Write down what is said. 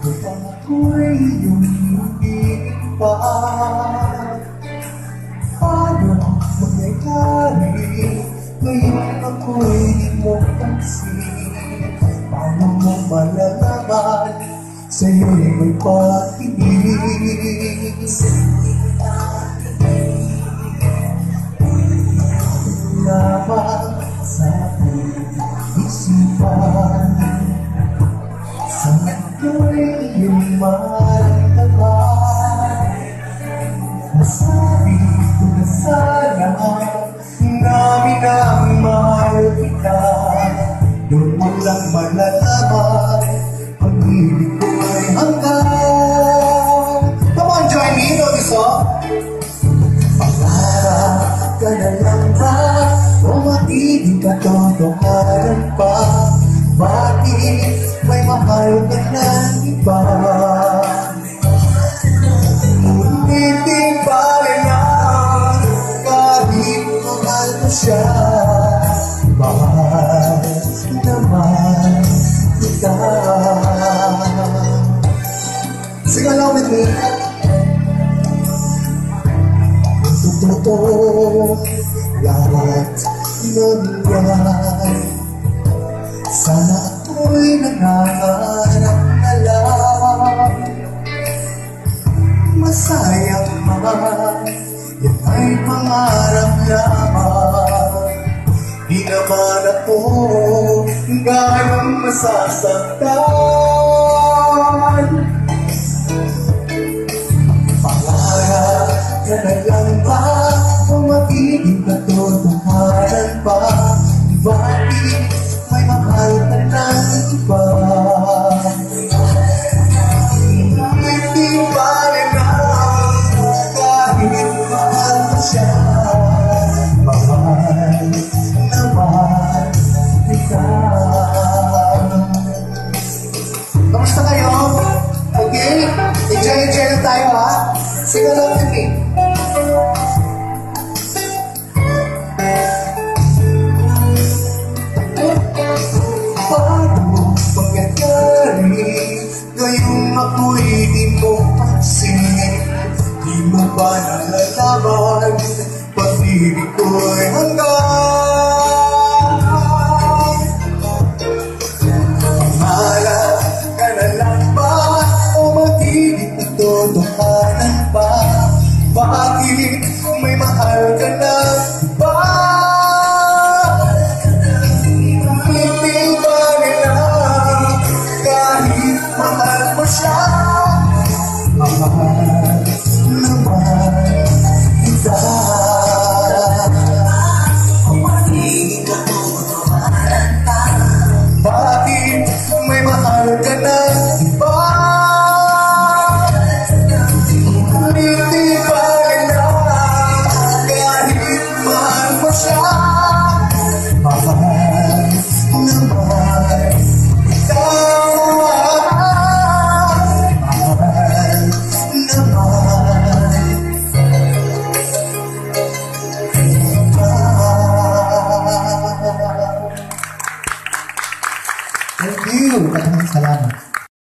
Kapag ako'y lumibig pa, paano mangyayari? Ngayon ako'y di mo pansin. Paano mo malalaman sa'yo'y may pag-ibig? Lamang sa aking isipan, saan ako'y iyong maramdaman? Nasabi ko na sana namin ang mahal kita. Doon mo lang malalaman pag-ibig ko ay hanggang. Come on, join me, you know this song? Pangarap ka na lang ba o magiging katotohanan pa? Bakit may mahal ka ng iba? Ngunit di pa rin yan kahit mahal ko siya. Mahal naman kita. Sing along with me. Totoo lahat nangyay. Sana ako'y nangangarap na lang. Masayang man, yan ay pangarap lamang. Di naman ako ganong masasaktan. Pangarap ka na lang ba o magiging katotohanan pa? Bakit may mahal ka ng iba? Hindi pa rin kahit mahal mo siya. Mahal naman kita. Kamusta kayo? Okay? Enjoy lang tayo, ha? Sing along with me. Paano mangyayari? Ngayong ako'y di mo pansin. Di mo ba nalalaman